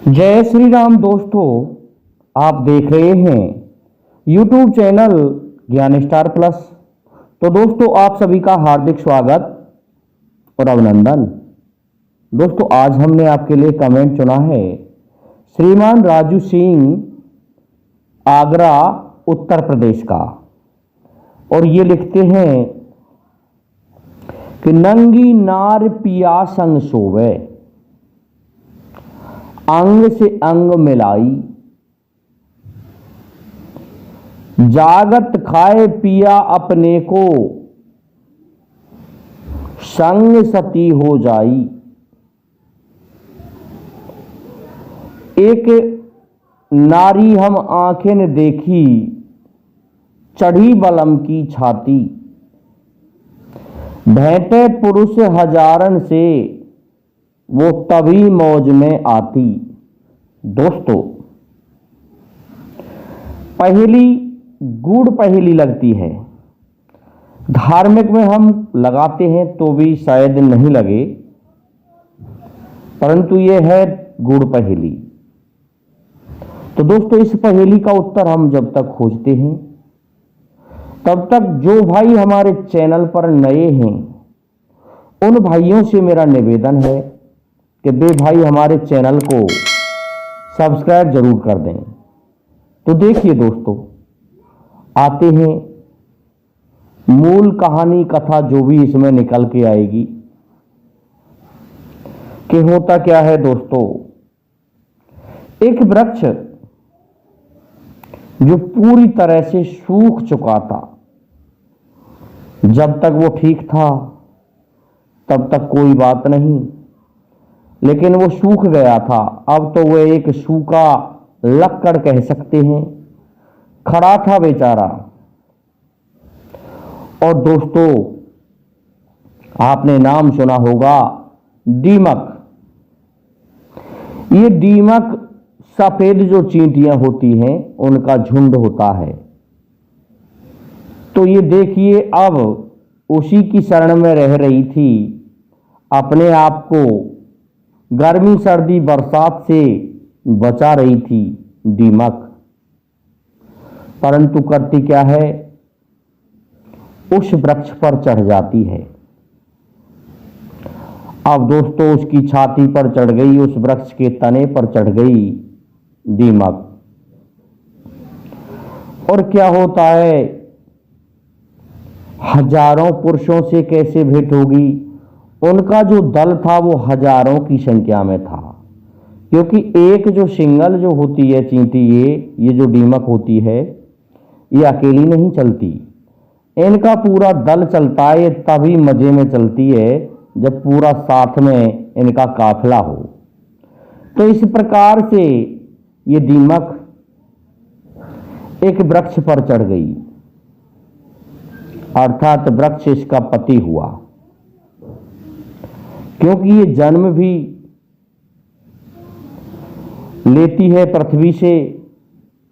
जय श्री राम दोस्तों, आप देख रहे हैं YouTube चैनल ज्ञान स्टार प्लस। तो दोस्तों, आप सभी का हार्दिक स्वागत और अभिनंदन। दोस्तों, आज हमने आपके लिए कमेंट चुना है श्रीमान राजू सिंह, आगरा, उत्तर प्रदेश का। और ये लिखते हैं कि नंगी नार पिया संग सोवे, अंग से अंग मिलाई, जागत खाए पिया अपने को, संग सती हो जाई। एक नारी हम आंखें ने देखी, चढ़ी बलम की छाती, भेंटे पुरुष हजारन से, वो तभी मौज में आती। दोस्तों, पहेली गूढ़ पहेली लगती है। धार्मिक में हम लगाते हैं तो भी शायद नहीं लगे, परंतु यह है गूढ़ पहेली। तो दोस्तों, इस पहेली का उत्तर हम जब तक खोजते हैं, तब तक जो भाई हमारे चैनल पर नए हैं, उन भाइयों से मेरा निवेदन है कि वे भाई हमारे चैनल को सब्सक्राइब जरूर कर दें। तो देखिए दोस्तों, आते हैं मूल कहानी कथा जो भी इसमें निकल के आएगी कि होता क्या है। दोस्तों, एक वृक्ष जो पूरी तरह से सूख चुका था, जब तक वो ठीक था तब तक कोई बात नहीं, लेकिन वो सूख गया था। अब तो वो एक सूखा लक्कड़ कह सकते हैं, खड़ा था बेचारा। और दोस्तों, आपने नाम सुना होगा दीमक। ये दीमक सफेद जो चींटियां होती हैं, उनका झुंड होता है। तो ये देखिए, अब उसी की शरण में रह रही थी, अपने आप को गर्मी सर्दी बरसात से बचा रही थी दीमक। परंतु करती क्या है, उस वृक्ष पर चढ़ जाती है। अब दोस्तों, उसकी छाती पर चढ़ गई, उस वृक्ष के तने पर चढ़ गई दीमक। और क्या होता है, हजारों पुरुषों से कैसे भेंट होगी। उनका जो दल था वो हजारों की संख्या में था, क्योंकि एक जो सिंगल जो होती है चींटी, ये जो दीमक होती है, ये अकेली नहीं चलती। इनका पूरा दल चलता है। तभी मजे में चलती है जब पूरा साथ में इनका काफिला हो। तो इस प्रकार से ये दीमक एक वृक्ष पर चढ़ गई, अर्थात वृक्ष इसका पति हुआ। क्योंकि ये जन्म भी लेती है पृथ्वी से,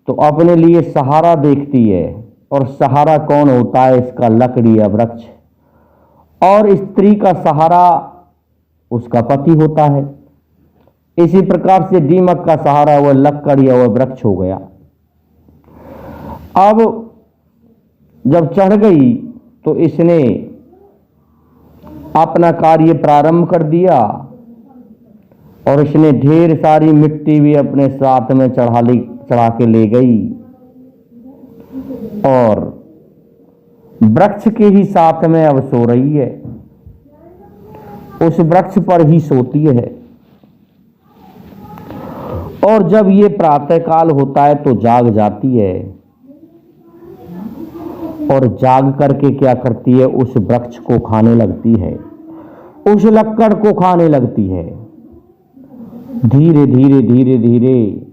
तो अपने लिए सहारा देखती है। और सहारा कौन होता है इसका? लकड़ी या वृक्ष। और स्त्री का सहारा उसका पति होता है। इसी प्रकार से दीमक का सहारा वह लकड़ या वह वृक्ष हो गया। अब जब चढ़ गई तो इसने अपना कार्य प्रारंभ कर दिया, और इसने ढेर सारी मिट्टी भी अपने साथ में चढ़ा के ले गई, और वृक्ष के ही साथ में अब सो रही है, उस वृक्ष पर ही सोती है। और जब ये प्रातःकाल होता है तो जाग जाती है, और जाग करके क्या करती है, उस वृक्ष को खाने लगती है, उस लक्कड़ को खाने लगती है। धीरे धीरे धीरे धीरे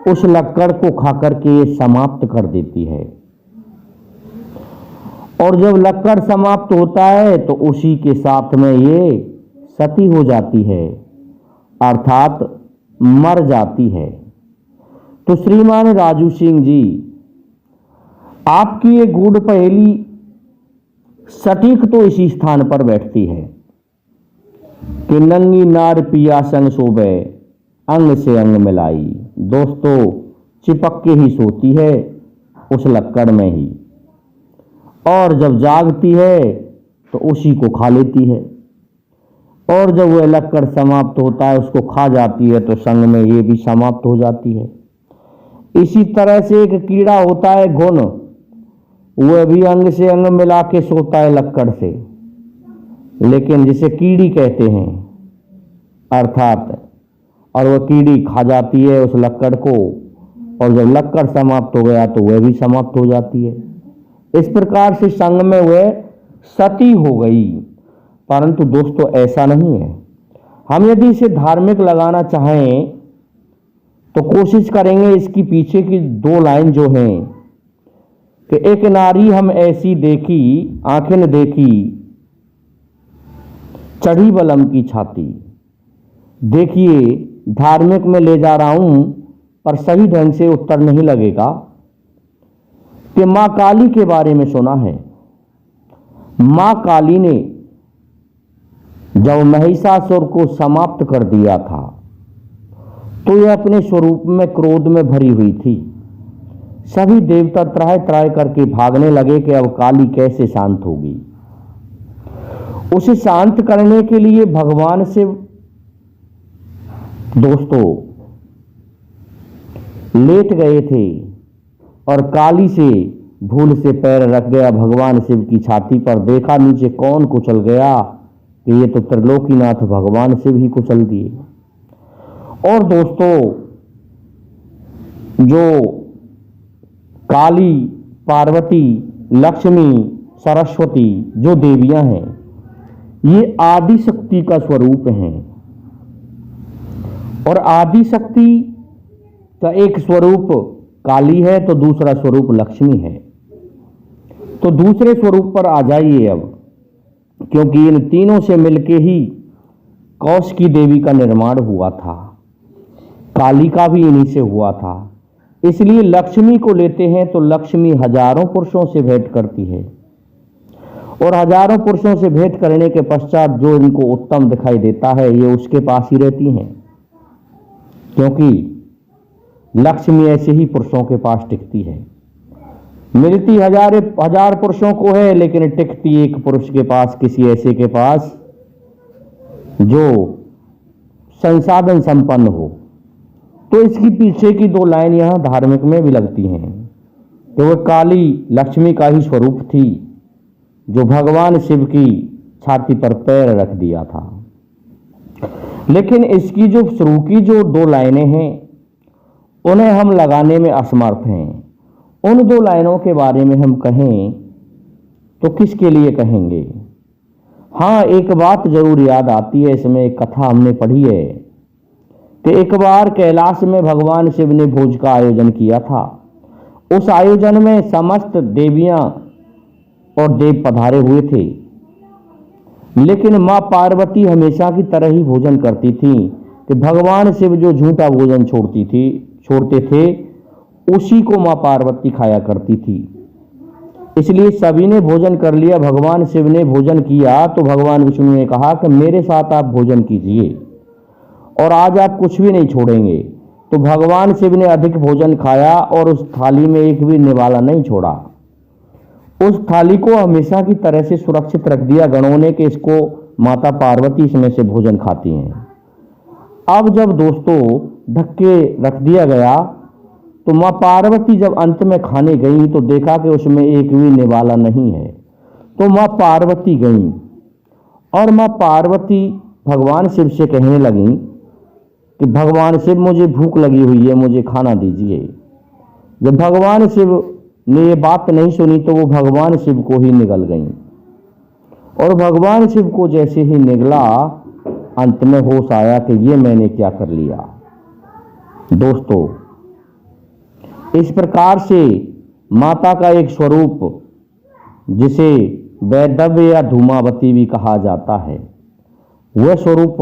उस लक्कड़ को खाकर के समाप्त कर देती है। और जब लक्कड़ समाप्त होता है तो उसी के साथ में ये सती हो जाती है, अर्थात मर जाती है। तो श्रीमान राजू सिंह जी, आपकी ये गूढ़ पहेली सटीक तो इसी स्थान पर बैठती है कि नंगी नार पिया संग सोवे, अंग से अंग मिलाई। दोस्तों, चिपक के ही सोती है उस लक्कड़ में ही, और जब जागती है तो उसी को खा लेती है, और जब वह लक्कड़ समाप्त होता है, उसको खा जाती है, तो संग में ये भी समाप्त हो जाती है। इसी तरह से एक कीड़ा होता है घुन, वह भी अंग से अंग मिला के सोता है लक्कड़ से, लेकिन जिसे कीड़ी कहते हैं अर्थात, और वह कीड़ी खा जाती है उस लक्कड़ को, और जब लक्कड़ समाप्त हो गया तो वह भी समाप्त हो जाती है। इस प्रकार से संग में वह सती हो गई। परंतु दोस्तों, ऐसा नहीं है। हम यदि इसे धार्मिक लगाना चाहें तो कोशिश करेंगे इसकी पीछे की 2 लाइन जो हैं कि एक नारी हम ऐसी देखी, आंखें न देखी, चढ़ी बलम की छाती। देखिए, धार्मिक में ले जा रहा हूं पर सही ढंग से उत्तर नहीं लगेगा कि मां काली के बारे में सुना है। मां काली ने जब महिषासुर को समाप्त कर दिया था तो यह अपने स्वरूप में क्रोध में भरी हुई थी। सभी देवता त्राह त्राह करके भागने लगे कि अब काली कैसे शांत होगी। उसे शांत करने के लिए भगवान शिव दोस्तों लेट गए थे, और काली से भूल से पैर रख गया भगवान शिव की छाती पर। देखा नीचे कौन कुचल गया कि ये तो त्रिलोकीनाथ भगवान शिव ही कुचल दिए। और दोस्तों, जो काली, पार्वती, लक्ष्मी, सरस्वती जो देवियां हैं, ये आदि शक्ति का स्वरूप हैं, और आदि शक्ति का एक स्वरूप काली है तो दूसरा स्वरूप लक्ष्मी है। तो दूसरे स्वरूप पर आ जाइए अब, क्योंकि इन तीनों से मिलके ही कौशिकी देवी का निर्माण हुआ था, काली का भी इन्हीं से हुआ था। इसलिए लक्ष्मी को लेते हैं तो लक्ष्मी हजारों पुरुषों से भेंट करती है, और हजारों पुरुषों से भेंट करने के पश्चात जो इनको उत्तम दिखाई देता है ये उसके पास ही रहती हैं, क्योंकि लक्ष्मी ऐसे ही पुरुषों के पास टिकती है। मिलती हजार पुरुषों को है, लेकिन टिकती एक पुरुष के पास, किसी ऐसे के पास जो संसाधन संपन्न हो। तो इसकी पीछे की 2 लाइन यहां धार्मिक में भी लगती हैं कि वह काली लक्ष्मी का ही स्वरूप थी जो भगवान शिव की छाती पर पैर रख दिया था। लेकिन इसकी जो शुरू की जो 2 लाइनें हैं उन्हें हम लगाने में असमर्थ हैं। उन 2 लाइनों के बारे में हम कहें तो किसके लिए कहेंगे? हाँ, एक बात जरूर याद आती है, इसमें एक कथा हमने पढ़ी है कि एक बार कैलाश में भगवान शिव ने भोज का आयोजन किया था। उस आयोजन में समस्त देवियां और देव पधारे हुए थे, लेकिन मां पार्वती हमेशा की तरह ही भोजन करती थी कि भगवान शिव जो झूठा भोजन छोड़ते थे उसी को मां पार्वती खाया करती थी। इसलिए सभी ने भोजन कर लिया। भगवान शिव ने भोजन किया तो भगवान विष्णु ने कहा कि मेरे साथ आप भोजन कीजिए और आज आप कुछ भी नहीं छोड़ेंगे। तो भगवान शिव ने अधिक भोजन खाया और उस थाली में एक भी निवाला नहीं छोड़ा। उस थाली को हमेशा की तरह से सुरक्षित रख दिया गणों ने कि इसको माता पार्वती इसमें से भोजन खाती हैं। अब जब दोस्तों ढक के रख दिया गया तो मां पार्वती जब अंत में खाने गई तो देखा कि उसमें एक भी निवाला नहीं है। तो मां पार्वती गई और मां पार्वती भगवान शिव से कहने लगी कि भगवान शिव मुझे भूख लगी हुई है, मुझे खाना दीजिए। जब भगवान शिव ने ये बात नहीं सुनी तो वो भगवान शिव को ही निगल गई, और भगवान शिव को जैसे ही निगला अंत में होश आया कि ये मैंने क्या कर लिया। दोस्तों, इस प्रकार से माता का एक स्वरूप जिसे वैदव्य या धूमावती भी कहा जाता है वह स्वरूप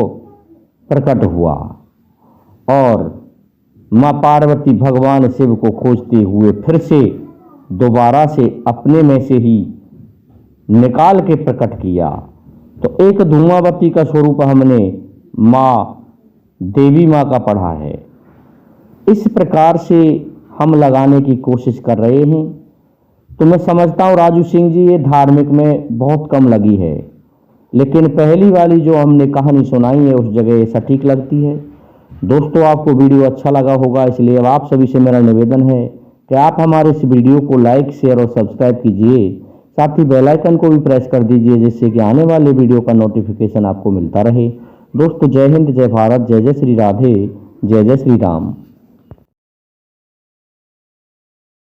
प्रकट हुआ, और मां पार्वती भगवान शिव को खोजते हुए फिर से दोबारा से अपने में से ही निकाल के प्रकट किया। तो एक धूमावती का स्वरूप हमने मां देवी माँ का पढ़ा है। इस प्रकार से हम लगाने की कोशिश कर रहे हैं। तो मैं समझता हूँ राजू सिंह जी ये धार्मिक में बहुत कम लगी है, लेकिन पहली वाली जो हमने कहानी सुनाई है उस जगह ये सटीक लगती है। दोस्तों आपको वीडियो अच्छा लगा होगा, इसलिए अब आप सभी से मेरा निवेदन है कि आप हमारे इस वीडियो को लाइक, शेयर और सब्सक्राइब कीजिए। साथ ही बेल आइकन को भी प्रेस कर दीजिए, जिससे कि आने वाले वीडियो का नोटिफिकेशन आपको मिलता रहे। दोस्तों जय हिंद, जय भारत, जय जय श्री राधे, जय जय श्री राम।